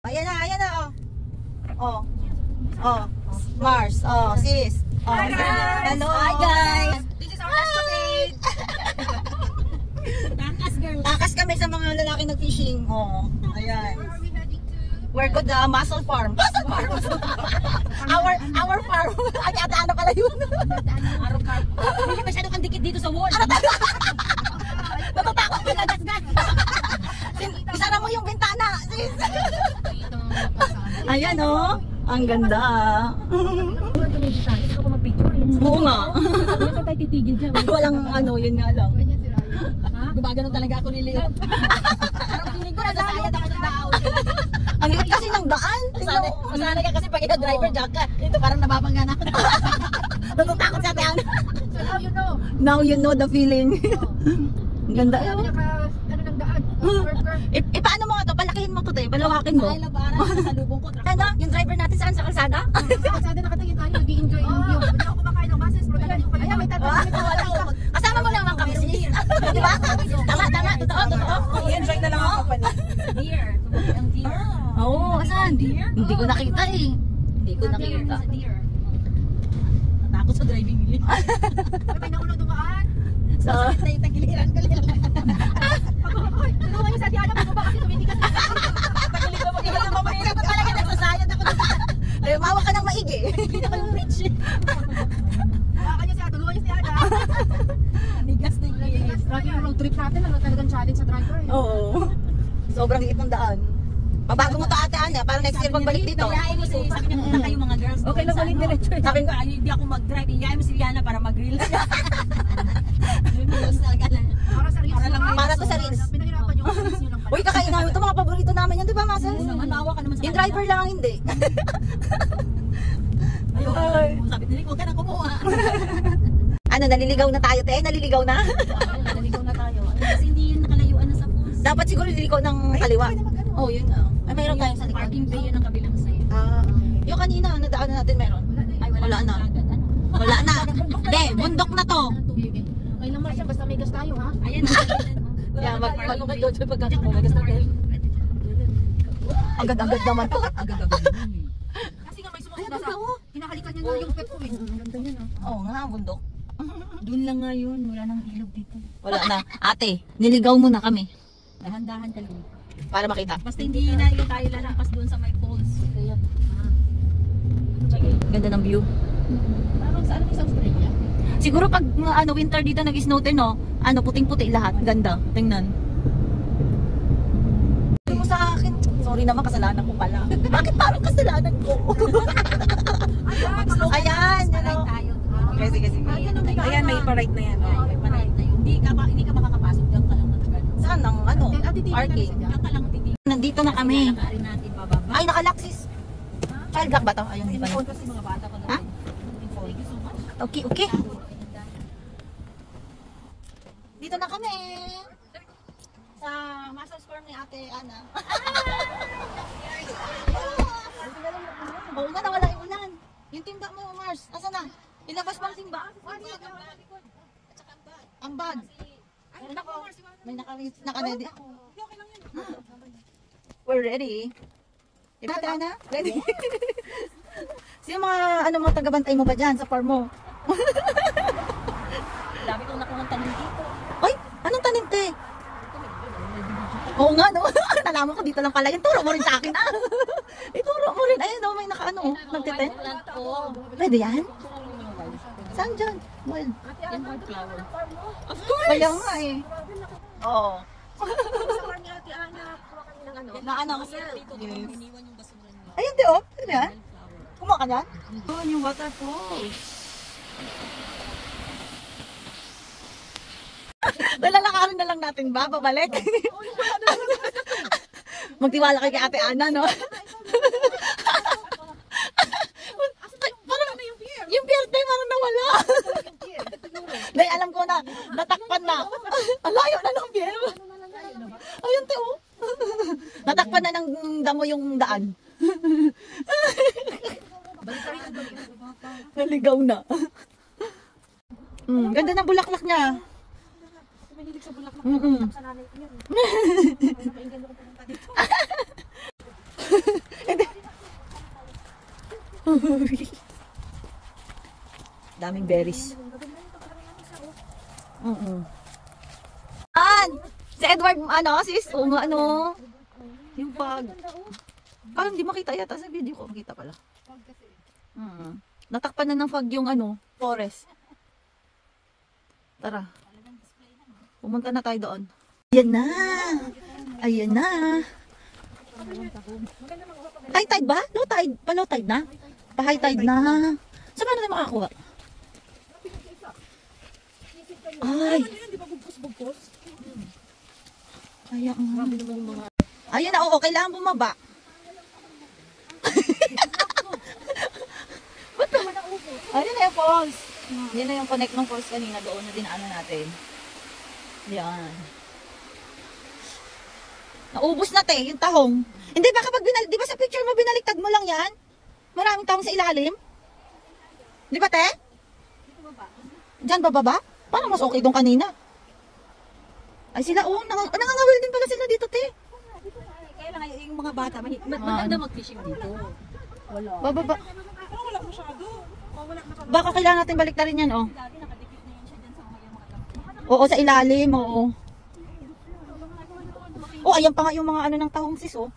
Ayan na, oh. Oh. Oh. Mars. Oh, sis. Oh. Hi, guys. Hello. Hi, guys. This is our escapade. Takas, girl. Takas kami sa mga lalaki nag-fishing. Oh. Ayan. Where are we heading to? We're good the mussel farm. Mussel farm. our farm. Ay, ano pala yun? Arog-arog. Hindi masyado kang dikit dito sa wall. Natatakot ko na gas. Isara mo yung bintana, sis. Ayan, oh. Ang ganda. Oo nga. Bakit tayo titigil dyan? Walang ano, yun nga lang. Gumagano talaga ako ni Leo. Parang feeling ko nasasayad ako ng daaw. Ang liit kasi ng daan. Masanay ka kasi pag ina-driver jack ka. Ito parang nababangga na ako. Natatakot sa tiyan. So now you know. Now you know the feeling. Ang ganda. Ano ng daan? Paano mo nga to? Palakihin mo to tayo. Palawakin mo. Ay, labaran. Sa lubong ko. Ano? Yung driver natin saan? Sa kalsada? Sa kalsada nakatingin tayo. Nag-i-enjoy yung view. Hindi ako kumakain ng masses. Ayan, may tatanong. Kasama mo naman kami, sis. Di ba? Tama. Totoo. I-enjoy na lang ako pala. Deer. Ang deer. Oo, saan? Hindi ko nakita eh. Hindi ko nakita. Deer. Natakot sa driving nila. May naunang dumaan. So, Tagiliran. Tulungan niyo sa Diana. Bumaba kasi tumitigas. Tagiliran mo. Ikaw na mamaya. Talaga nagsasayad ako. ay, mawa ka ng maigi. Hindi na kayo rich. Tulungan niyo si Diana. Nigas na yung grabe yung road trip natin. Ano talagang challenge sa driver. Oo. Sobrang liit ng daan. Pabago mo to ate Ana, para next year pagbalik dito. Iyain mo si sabi niya punta kayo mga girls. Okay lang ulit diretso. Sabi ko hindi ako mag-drive. Iyain mo si Diana para mag-reels. Para to sa reels. Pinahirapan yung reels niyo lang pala. Uy, kakain namin ito, mga paborito namin yan, di ba, Masel? Manawa ka naman sa Yung driver lang ang hindi. Ay. Sabi nila, huwag ka na kumuha. Ano, naliligaw na tayo, te? Naliligaw na? Naligaw na tayo. Kasi hindi yun nakalayuan na sa falls. Dapat siguro nililigaw ng kaliwa. Oh, yun nga. Ay, mayroon tayong sa likod. Parking bay yun ang kabilang side. Yung kanina, nadaanan natin meron. Ay, Wala na. Wala na. Hindi, bundok na to. Okay naman siya, basta may gas tayo, ha? Ayan na. Yeah, mag-dojo pagkakit mo, may gas tayo. Agad-agad naman to. Agad-agad. Kasi nga may sumusunod sa hinahalikan niya yung pet ko eh. Ganda niya, no? Oo nga, bundok. Doon lang nga yun, wala nang ilog dito. Wala na. Ate, niligaw mo na kami. Dahan-dahan ka lang. Para makita. Basta hindi na yung tayo lalampas doon sa may falls. Kaya, Ganda ng view. parang saan sa Australia? Siguro pag winter dito nag-snow din, no? Puting-puti lahat. Ganda. Tingnan. Mo sa akin. Sorry naman, kasalanan ko pala. Bakit parang kasalanan ko? Ayan, tayo. Sige. Ayan, may parade na yan. May parade na yun. Hindi ka makakapasok. Diyan ka lang nagagano. Saan ang parking? Diyan ka lang titigil. Nandito na kami. Lalakarin natin bababa. Ay, nakalaksis. Child lock ba to? Ayun, di ba? Kasi mga bata ko na. Ha? Thank you so much. Okay. Dito na kami. Sa massage farm ni Ate Ana. Oo nga, nawala yung ulan. Yung timba mo, Mars. Asa na? Ilabas mo ang timba. Ang bag. May naka-ready ako. We're ready. Diba, Ate Ana? Ready? Sino mga taga-bantay mo ba dyan sa farm mo? Dami kong nakuha ng tanim dito. Ay, anong tanim, te? Oo nga, no? Nalaman ko dito lang pala. Yung turo mo rin sa akin, Ituro mo rin. Ayun, no? May nagtiten. Pwede yan? Saan dyan? Well, Yan white flower. of course. Kaya nga eh. Oo. Sa farm ni Ate Ana, kuha kami ng ano. Dito, Yes. iniwan yung basura niya. Ayun, te, oh. Ano yan? Kumuha ka yan? Oo, yung waterfalls. Lalakarin na lang natin ba? Babalik? Magtiwala kay Ate Ana, no? Parang yung pier, tayo parang nawala. Dahil alam ko na, natakpan na. Ang layo na ng pier. Ayun, te, oh. Natakpan na ng damo yung daan. Naligaw na. Ganda ng bulaklak niya. Mahilig sa bulaklak. Mm-mm. Sa nanay ko yan. Hindi. Daming berries. Si Edward, sis, ano, yung pag, hindi makita yata sa video ko, makita pala. Natakpan na ng fog yung forest. Tara. Pumunta na tayo doon. Ayan na. Ayan na. High tide ba? Low tide? Pa-low tide na? Pa-high tide na. Saan ba natin makakuha? Ay. Kaya nga. Ayun na, oo. Kailangan bumaba. Ayun na yung falls. Yan na yung connect ng falls kanina doon na dinaanan natin. Yan. Naubos na te, yung tahong. Hindi ba kapag di ba sa picture mo binaliktad mo lang yan? Maraming tahong sa ilalim? Di ba te? Diyan bababa? Parang mas okay doon kanina. Ay sila, nangangawil din pala sila dito te. Kaya lang yung mga bata, maganda mag-fishing dito. Wala. Bababa. Wala masyado. Baka kailangan natin baliktarin yan, oh. Oo, sa ilalim, oo. Oh, ayan pa nga yung mga ng tahong sis, oh.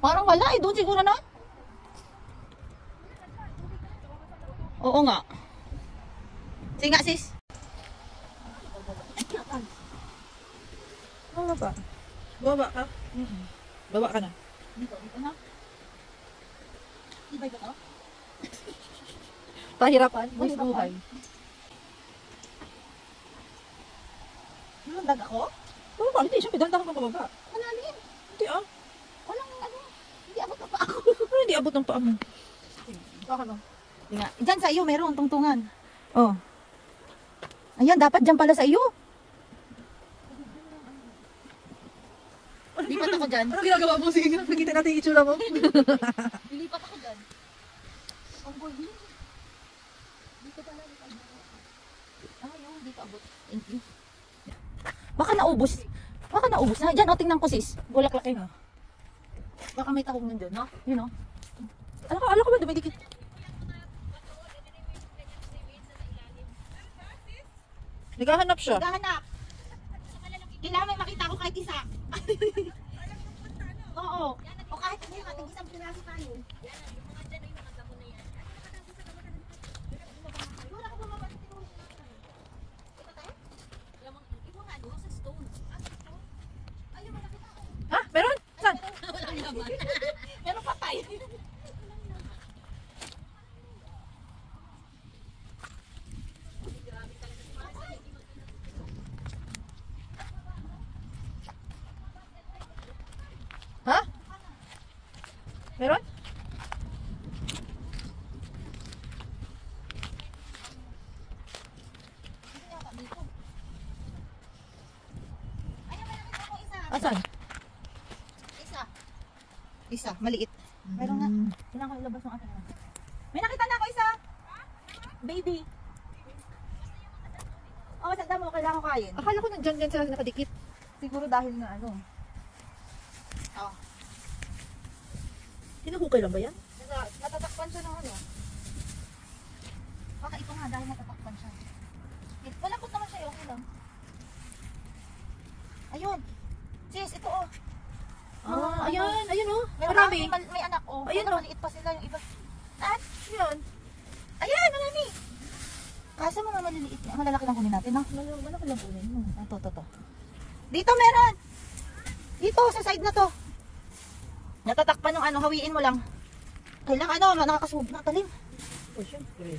Parang wala, doon siguro na. Oo nga. Sige nga, sis. Baba. Baba ka? Baba ka na. Dito na. Ibay ba ito? Pahirapan? Buhay. Lundag ako? Baba, hindi. Siyempre, dandahan kang pababa. Malalim. Hindi ah. Walang hindi abot na pa ako. Hindi abot ng paa mo. Baka no. Diyan sa iyo, meron tungtungan. Oh. Ayan, dapat dyan pala sa iyo. Lipat ako dyan. Ano ginagawa mo? Sige, nakikita natin yung itsura mo. Lipat ako dyan. Ang boy. Dito pala. Dito abot. Thank you. Baka naubos. Baka naubos na. Diyan, tingnan ko sis. Bulaklak eh. Baka may tahong nandun, no? Yun, no? Alam ko ba dumidikit? Naghahanap siya. Naghahanap. Kailangan may makita ko kahit isa. Oo. O kahit hindi, matig-isang piraso tayo. Ha? Meron? Saan? Meron pa tayo. Ha? Meron? Asan? Isa, maliit. Meron nga. Kailangan ko ilabas ng akin. May nakita na ako isa. Baby. Oh, sa damo, kailangan ko kain. Akala ko nandyan sila nakadikit. Siguro dahil na Oh. Hinuhukay lang ba yan? Natatakpan siya ng Baka ito nga dahil natatakpan siya. Malapot naman siya, okay lang. Ayun. Sis, ito oh. Ayan, ayun oh. Marami. Marami. May anak oh. Ayun, Ayun, maliit pa sila yung iba. At, Yun. ayan, marami. Kaso mga maliliit. Malalaki lang kunin natin, no? Malaki lang unin mo. To. Dito meron. Dito, sa side na to. Natatakpan ng hawiin mo lang. Kailangan nakakasubok na talim. Oh, syempre.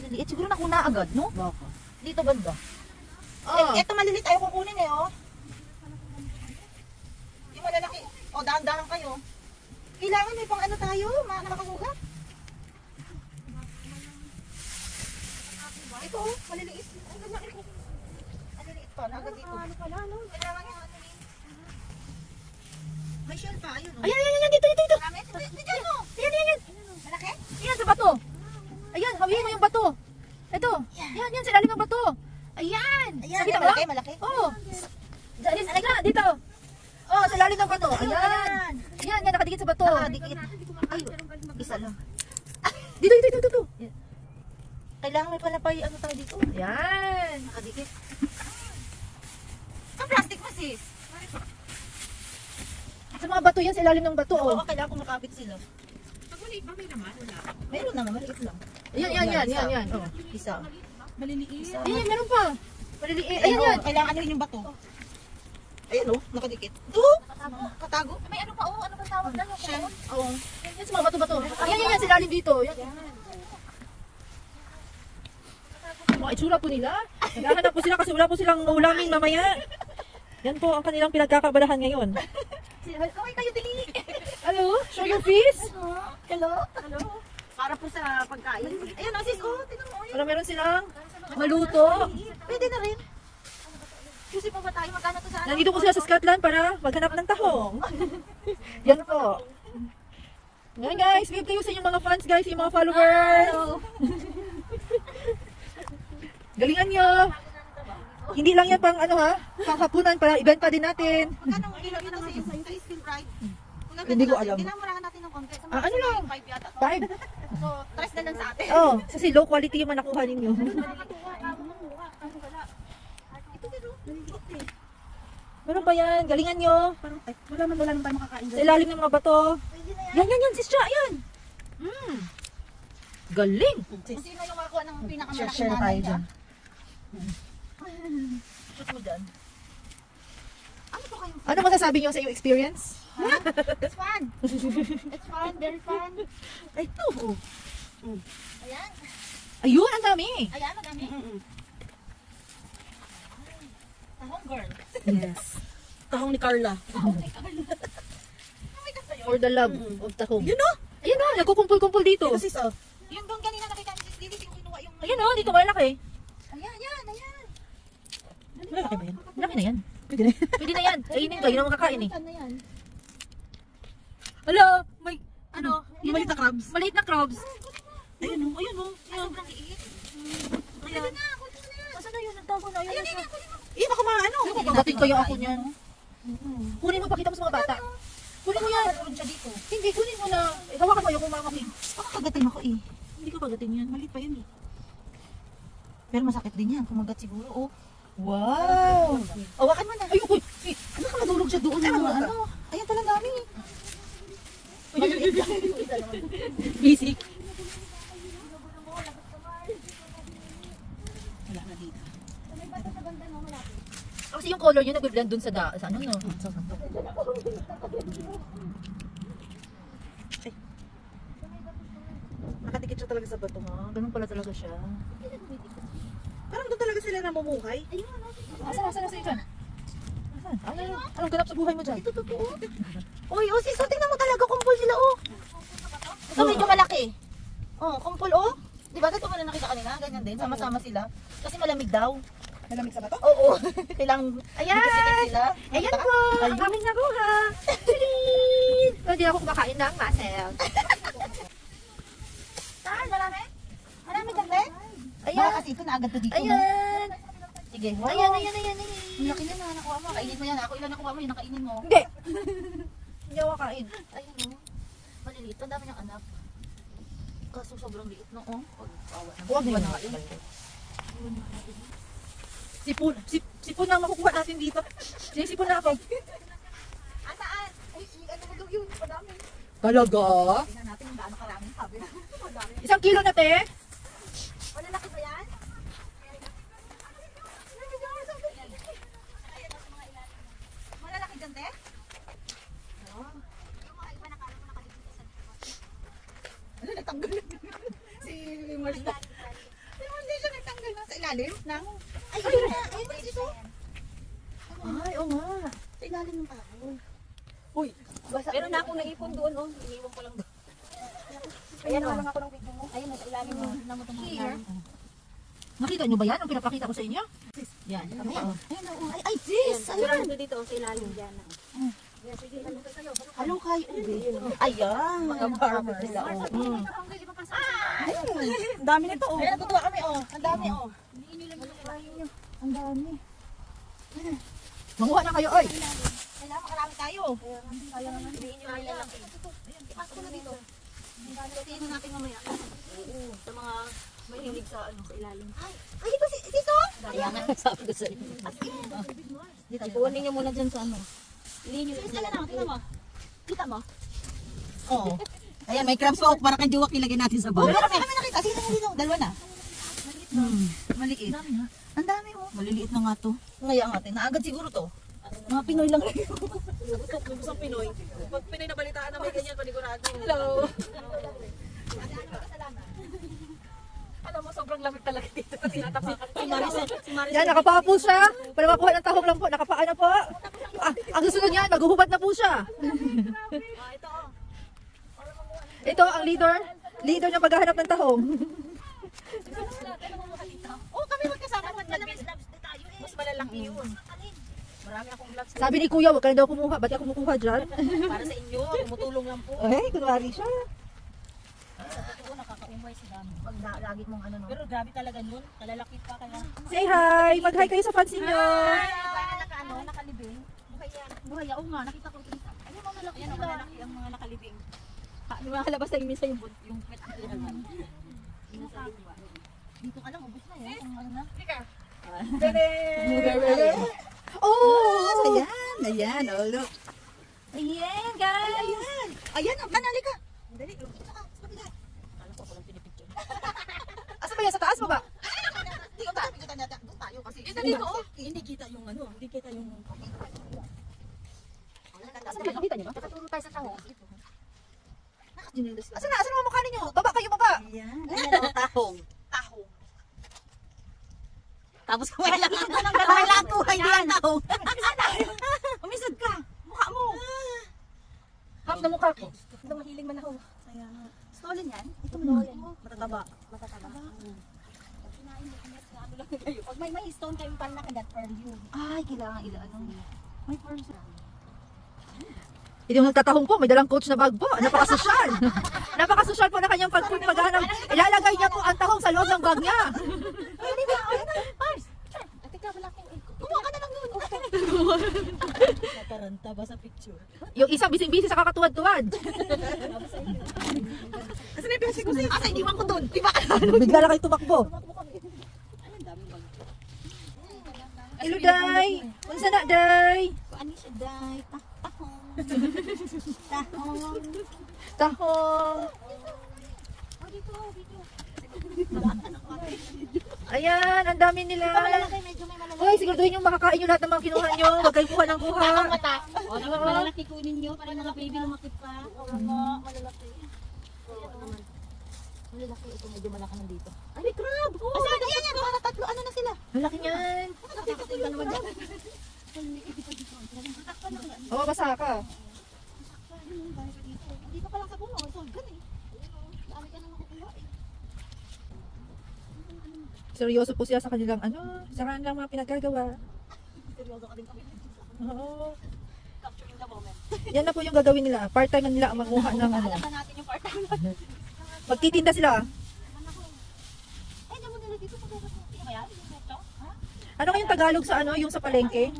Maliliit. Siguro nakuna agad, no? Baka. Dito banda. Ito maliliit ayaw kukunin oh. Yung malalaki. Dahan-dahan kayo. Kailangan may pang tayo, nakakasugat. Ito maliliit. Ang ganda ito. Maliliit pa, agad dito. Kailangan yung may shell pa, ayun oh. Ayan, dito. Marami. Dito, Ayan. Malaki? Ayan, sa bato. Ayan, hawiin mo yung bato. Ito. Yan, sa ilalim ng bato. Ayan. Ayan, Nakita mo malaki, lang? malaki. Oo. ng bato. Ayan. Ayan, yan, nakadikit sa bato. Dikit. Ay, isa lang. Dito. Kailangan may palapay, ano tayo dito? Ayan. Nakadikit. Ang plastic mo, sis. Sa mga bato yan, sa ilalim ng bato. Oo, Oh. kailangan kumakabit sila. Pag maliit ba may naman? Wala. Meron naman, maliit lang. Yan. Oh. Isa. Maliliit. Isa. Ayan, meron pa. Maliliit. Ayan, Ayan, yan. kailangan rin yung bato. Ayan o, nakadikit. Ito, katago. May ano pa, oh, ano ba tawag na? Shell. Oo. Yan sa mga bato-bato. Ayan, sa ilalim dito. Yan. Mga itsura po nila. Naghahanap po sila kasi wala po silang ulamin mamaya. Yan po ang kanilang pinagkakabalahan ngayon. Kaway kayo, dili. Hello? Show your face. Hello. Para po sa pagkain. Ayan o, sis. Oh, tingnan mo. Para meron silang maluto. Pwede na rin. Kasi pa ba tayo magkano to sa ano? Nandito po sila sa Scotland para maghanap ng tahong. Yan po. Ngayon guys, give kayo sa inyong mga fans guys, yung mga followers. Galingan nyo. Hindi lang yan pang ano ha, panghapunan para ibenta din natin. Magkano ang kilo yun kasi sa skin fried? Hindi ko alam. Dinamurahan natin ng konti. Ano lang? 5 yata. 5. So, 3 na lang sa atin. Oh, kasi low quality yung nakuha ninyo. Meron pa yan, galingan nyo. Wala nang tayo makakain. Sa ilalim ng mga bato. Yan, sister, yan. Galing. Kung sino yung makakuha ng pinakamalaking Share tayo dyan. Shoot mo dyan. Ano po kayo? Ano masasabi nyo sa iyong experience? It's fun. It's fun, very fun. Ay, ito. Ayan. Ayun, ang dami. Ayan, madami. Tahong girl. Yes. Tahong ni Carla. For the love of tahong. Yun o. Ayun o, nagkukumpul-kumpul dito. Sis, oh. Yung doon kanina nakita ni Sis Lily, yung kinuha yung... Ayun o, dito malaki. Ayan. Malaki ba yan? Malaki na yan. Pwede na yan. Kainin kayo na makakain eh. Ano yan? Hello, may ano? Yung maliit na crabs. Maliit na crabs. Ayun o. Sobrang liit. Ayan. Nasaan na yun? Nagtago na yun. Eh, baka maano. Kagatin kayo ako niyan. Kunin mo, pakita mo sa mga bata. Kunin mo yan. Meron siya dito. Hindi, kunin mo na. Hawakan mo yung kumakakin. Baka kagatin ako eh. Hindi ka pagatin yan. Maliit pa yan eh. Pero masakit din yan. Kumagat siguro. Oh. Wow! Awakan mo na. Ayoko. Ano ka madulog siya doon? Ano? Ayan palang dami. Basic. Wala na dito. Kasi yung color niya nag-blend dun sa ano no? Nakadikit siya talaga sa bato. Ganun pala talaga siya. Parang doon talaga sila namumuhay. Asan na sa'yo dyan? Anong ganap sa buhay mo dyan? Ito totoo. Uy, oh sis, tingnan mo talaga kumpul sila oh. Ito medyo malaki. Oh, kumpul oh. Di ba ito mo na nakita kanina? Ganyan din, sama-sama sila. Kasi malamig daw. Malamig sa bato? Oo. Kailangan bigyan sila. Ayan po! Ang aming nakuha! Hindi ako kumakain ng muscle. Saan? Marami? Marami dami? Ayan. Kasi ito na agad to dito. Ayan! Sige. Wow. Ayan. Ang laki na nakuha mo. Kainin mo yan. Ako ilan nakuha mo, yun nakainin mo. Hindi! Hindi ako kain. Ayun o. Maliliit. Ang dami niyang anak. Kaso sobrang liit no. Oh. Huwag mo na kain. Sipon na makukuha natin dito. Sipon na ako. Asaan? Ay, ano mo daw yun? Madami. Talaga? Tingnan natin kung gaano karaming sabi na. Madami. 1 kilo na te? Malalaki ba yan? Malalaki dyan, te? Yung mga iba nakala mo nakalimutan sa ano, nagtanggal si Marita. Pero hindi siya nagtanggal na sa ilalim ng... Ay, ayun na! Ayun na, ito! Ay, oo nga. Sa ilalim ng kahoy. Uy, Meron na akong naipon doon, oh. Iniwan ko lang doon. Ayan, wala ako ng video mo. Ayun, nasa ilalim mo. Here. nakita nyo ba yan? Ang pinapakita ko sa inyo? Yan. Ayun, ay, sis! Meron doon dito, sa ilalim dyan. Halong kayo, ube. Ayan. Mga farmer sila, oh. Ang dami nito, oh. Ayan, natutuwa kami, oh. Ang dami, oh. Ang dami. Manguha na kayo, oy! Hello? makarami tayo. Kaya naman, hindi nyo nilalaki. Ipasok ko na dito. Tingnan natin mamaya. Sa mga mahilig sa ilalim. Ay, ito si Tito? Kaya nga, sabi ko sa inyo. Dito. Ipunin nyo muna dyan sa Hindi nyo. Sige lang, tingnan mo. Kita mo? Oo. Ayan, may crabs pa. Para kang juwak ilagay natin sa bawal. Kami nakita. Sige na dito. Dalawa na. Maliit. Ang dami oh. Maliliit na nga to. Ngayon natin. Naagad siguro to. Mga Pinoy lang rin. Sa Pinoy. Pag Pinoy na balitaan na may ganyan, panigurado. Hello. Alam mo, sobrang lamig talaga dito. Tinatapakan. Si Maricel. Yan, nakapaa po siya. Para makuha ng tahong lang po. Nakapaa na po. Ang susunod niyan, maghuhubad na po siya. Ito ang leader. Leader na paghahanap ng tahong. Oh, kami magkasama. Mas malalaki yun. Marami akong vlogs Sabi ni Kuya, huwag ka na daw kumuha. Ba't ako kumukuha dyan? para sa inyo. Tumutulong lang po. Ay, kunwari siya. Sa totoo, nakakaumay si Dami. Pag lagi mong no. Pero grabe talaga nun. Kalalaki pa kaya. Say hi! Mag-hi kayo sa fans niyo. Para nakalibing. Buhay, oo nga. Nakita ko ito. Ano mga malaki? Ayan, malalaki ang mga nakalibing. Lumalabas na yung minsan yung pet. Dito ka lang, ubos na yan. Kung ano na. Oh! Ayan. Ayan. Oh, look. Ayan, guys! Ayan. Manali ka. Dali. Alam ko, walang pinipicture. Asa ba yan? Sa taas mo ba? Tingnan tayo. Kita natin. Doon tayo kasi. Dito, oh. Hindi kita yung Hindi kita yung... Asan ba? Nakita niyo ba? Nakaturo tayo sa taho. Asa na? Asa na mga mukha ninyo? Baba kayo, baba! Ayan. Ayan. Oh, tahong. Tahong. Tapos wala lang ko. Hindi yan tahong. Umisad ka. Mukha mo. Half na mukha ko. Ito mahiling man ako. Kaya nga. Stolen yan? Ito mo. Matataba. Kinain mo, ano lang kayo. Pag may stone kayo, parang nakagat pearl yun. Ay, kailangan ano. May pearls. Hindi mo nagtatahong po, may dalang coach na bag po. Napakasosyal. Napakasosyal po na kanyang paghahanap. Ilalagay niya po ang tahong sa loob ng bag niya. Hindi ba? Ay, Pars. Teka, wala akong Kumuha ka na lang doon. nataranta ba sa picture? Yung isang bising-bisi sa kakatuwad-tuwad. Kasi may pesi ko sa'yo. Asa, iniwan ko doon. Di ba? Bigla na kayo tumakbo. Hello, Day. Unsa na, Day? Ano siya, Day? Tahong. Tahong. Tahong. Ayan, ang dami nila. Medyo may malalaki. Hoy, siguraduhin yung makakain nyo lahat ng mga kinuha nyo. Huwag kayong kuha ng kuha. Mata. O, dapat malalaki kunin nyo para mga baby lumakit pa. Malalaki. Malalaki. Ito medyo malaki nandito. Ay, may crab. Asan? Ayan yan. Mga tatlo. Ano na sila? Malaki yan. Nakakita naman dyan. Oo, basa ka. Dito pa lang sa puno. Solgan eh. Dami ka nang makukuha eh. Seryoso po sila sa kanilang sa kanilang mga pinagagawa. Seryoso ka din kami. Oo. Capturing the moment. Yan na po yung gagawin nila. Part-time na nila ang manguha ng Alam na natin yung part-time. Magtitinda sila. Ay, naman nila dito. Ano kaya? Ito? Ha? Ano kayong Tagalog sa yung sa palengke?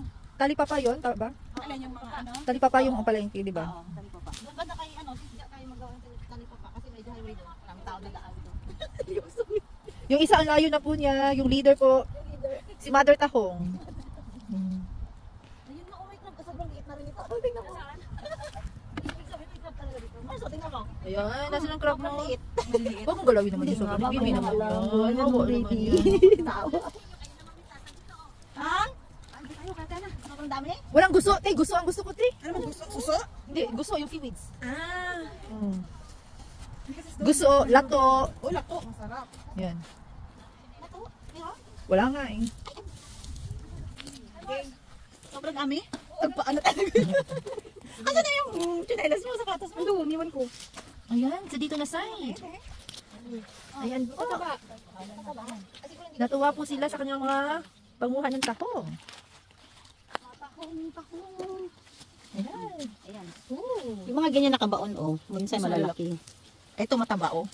Talipapa yun, ba? Alam yung mga ano? Talipapa yung palengke, di ba? Oo, talipapa. Doon ba na kayo hindi kayo magawa ng talipapa kasi medyo highway doon. Maraming tao na daan doon. Yung isa ang layo na po niya, yung leader po, si Mother Tahong. Ayun na, oh my God. Sobrang liit na rin ito. Oh, tingnan mo. Ibig sabihin, may crab talaga dito. Ay, so tingnan mo. Ayan, nasa ng crab mo? Maliit. Huwag mong galawin naman yung sobrang baby naman yan. Huwag naman yan. Ha? Hindi kayo, kata na. Sobrang dami. Walang gusto, te. Gusto ang gusto ko, te. Ano mo gusto? Suso? Hindi, gusto yung seaweeds. Ah. Gusto, lato. Oh, lako. Masarap. Yan. Lako? Meron? Wala nga eh. Sobrang dami? Tagpaan na talaga. Asan na yung chinelas mo, sapatos mo? Doon, iwan ko. Ayan, sa dito na side. Ayan po. Natuwa po sila sa kanyang mga panguha ng tahong. Tahong. Ayan. Ayan. Yung mga ganyan nakabaon, oh. Minsan malalaki. Ito mataba, oh.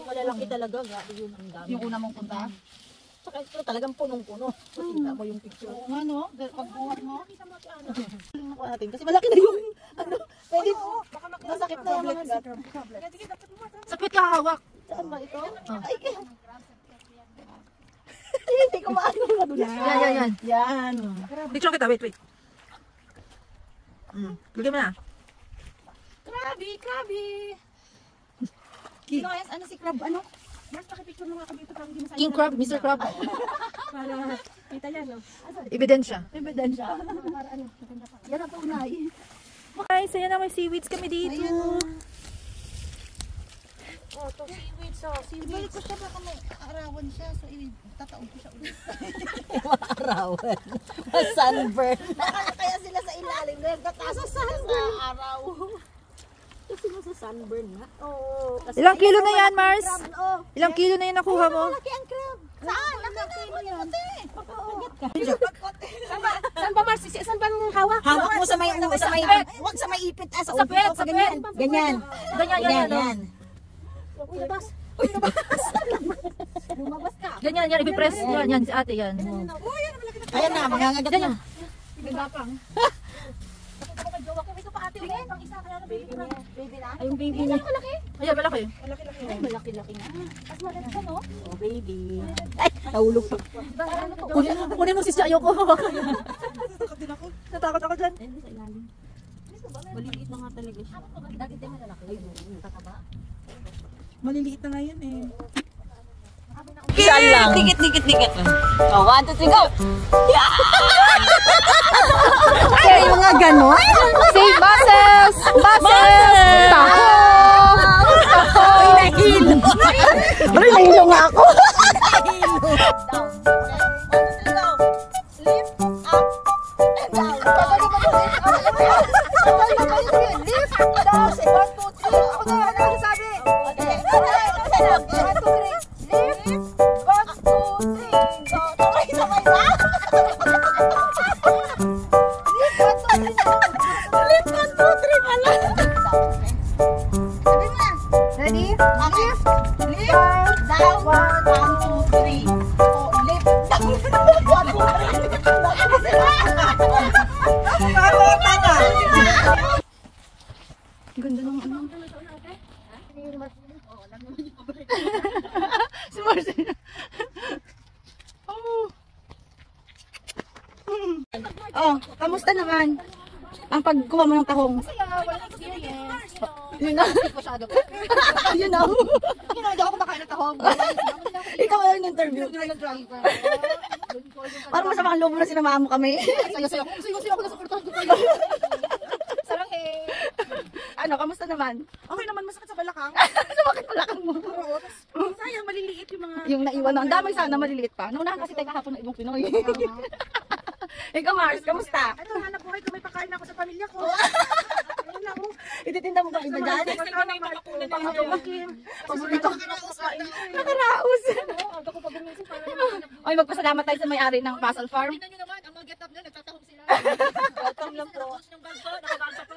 Malalaki talaga. Grabe yun ang dami. Yung una mong punta. Saka ito talagang punong-puno. Makita mo yung picture. Oo nga, no? Pagbuhat mo. natin. Kasi malaki na yung, ano, pwede, masakit na yung mga gat. Sa puwet ka hawak. Saan ba ito? Ay, hindi ko maano madulas. Yan. Yan. Picture kita, wait. Lagyan mo na. Krabi. Ano si Crab? Ano? Mas pakipicture mo nga kami ito para hindi masayang. King Crab, Mr. Crab. Para kita yan, no? Ebidensya. Ebidensya. Yan ang tunay. Ay, saya na may seaweeds kami dito. Oh, ito seaweed. Ibalik ko siya baka may arawan siya. So, tataog ko siya ulit. Arawan. Sunburn. Kaya sila sa ilalim. Nagtatasa sa araw. Kasi nasa sunburn nga. Oo. Ilang kilo na yan, Mars? Ilang kilo na yan nakuha mo? Malaki ang crab. Saan? Saan ba, Mars? Saan ba ang hawak? Hawak mo sa may wag sa may ipit sa puwet, sa ganyan. Ganyan. Ganyan. Uy, labas. Lumabas ka. Ganyan, ipipress. Yan, si ate, yan. Ayan na, mangangagat na. Gagapang. Ako kay jowa ko. Ito pa ate. Pang isa kaya na baby na. Baby na? Ay, yung baby niya. Malaki. Ayan, malaki. Ay, malaki-laki nga. Mas malaki ka, no? Oh, baby. Ay, nahulog pa. Kunin mo si Siya, ayoko. Natakot ako dyan. Hindi sa ilalim. Maliliit na nga talaga siya. Dati din malalaki. Ay, tataba. Maliliit na nga yan eh. Saan lang? Dikit. Oh, 1, 2, 3, go! Okay, mga ganon. Say buses! Taho! Ay, nahilo. Ay, nahilo nga ako. Down. Lift up and down. Lift down. 1, 2, 3. Ako na, ano sabi? Okay. 1, 2, 3. Lift. 1, 2, 3. Go. Sabay na. Lift 1, 2, 3 pala. Sabi mo na. Ready? Lift. Lift. Down. 1, 2, 3. Oh, lift. Down. 1, 2, 3. Ganda ng ano. Si Marcy. Oh, kamusta naman ang pagkuha mo ng tahong? Walang experience. Yun na. Masyado. Yun na. Hindi ako kumakain ng tahong. Ikaw ang interview. Parang masama ang loob mo na sinamahan mo kami. Sayo-sayo ako. Nasuportahan ko kayo. Sarang Ano, kamusta naman? Okay naman, masakit sa balakang. Sumakit pala kang mo. Sayang, maliliit yung mga... Yung naiwan na. Ang damay sana maliliit pa. Naunahan kasi tayo kahapon ng ibang Pinoy. Ikaw Mars, kamusta? Ano, hanap buhay ko, may pakain ako sa pamilya ko. Ayun lang, Ititinda mo ba iba dyan? Paborito. Nakaraos. Aga ko pa gumising para naman. Oy, magpasalamat tayo sa may-ari ng Puzzle Farm. Tingnan nyo naman, ang mga get up na, nagtatahong sila. Welcome lang po. Yung bag ko, nakabansa ko.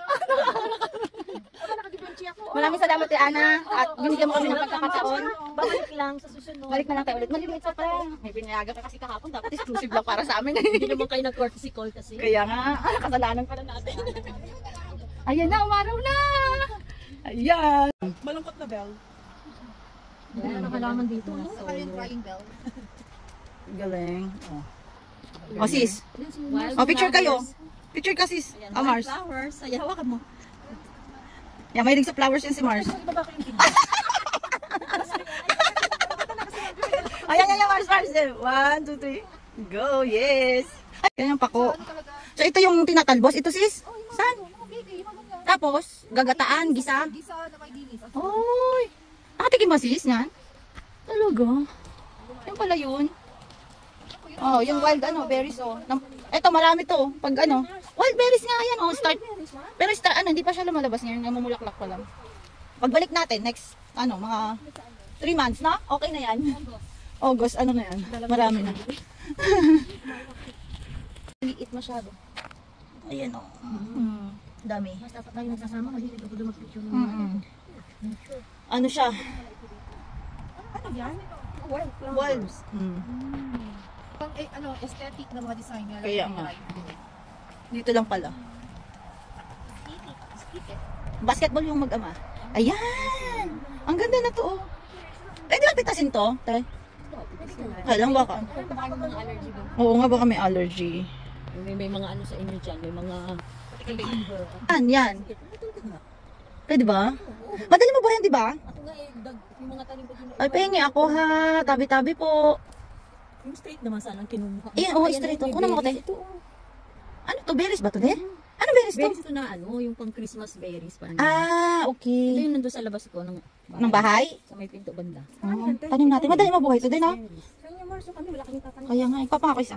Nakadibenchi ako. Maraming salamat kay Ana at binigyan mo kami ng pagkakataon. Babalik lang sa susunod. Balik na lang tayo ulit. Maliliit pa pala. May pinayagan ka kasi kahapon. Dapat exclusive lang para sa amin. Hindi naman kayo nag-courtesy call kasi. Kaya nga, kasalanan pala natin. Ayan na, umaraw na! Ayan! Malungkot na bell. Wala na kalaman dito. Galing. O sis. O, picture kayo. Picture ka sis. O, Mars. Flowers. Ay, hawakan mo. Yan, mahilig sa flowers yan si Mars. Ayan, Mars. 1, 2, 3. Go, yes! Yan yung pako. So, ito yung tinatalbos. Ito sis? Saan? Tapos, gagataan, gisa. Gisa na may dinis. Oy! Nakatikim ba sis yan? Talaga? Yung pala yun. Oh, yung wild berries oh. Ito marami to. Pag wild berries nga yan oh, start. Pero hindi pa siya lumalabas ngayon, namumulaklak pa lang. Pagbalik natin next mga 3 months na. Okay na yan. August na yan. Marami na. Liit masyado. Ayan oh. Dami. Mas dapat tayo nagsasama, hindi ko dumag-picture. Ano siya? Ano yan? Wolves. Pang aesthetic na mga designer. Kaya nga. Dito lang pala. Basketball yung mag-ama. Ayan! Ang ganda na to, oh. Pwede ba pitasin to, te? Kailang baka. Baka yung mga allergy ba? Oo nga, baka may allergy. May mga ano sa inyo dyan, may mga Yan. Pwede ba? Madali mo ba yan, di ba? Ako nga yung mga talim ko din. Ay, pahingi ako ha. Tabi-tabi po. Yung straight naman sana ang kinuha. Ayan, oh, straight. Kunan mo ko, te. Ano to? Berries ba to, te? Ano berries to? Berries ito na ano, yung pang Christmas berries. Parang ito Okay. yung nandun sa labas ko ng Ng bahay? Sa may pinto banda. Tanim natin. Madali mabuhay to din, ha? Sa inyo, Marso, kami wala kami tatanim. Kaya nga, ipapangako isa.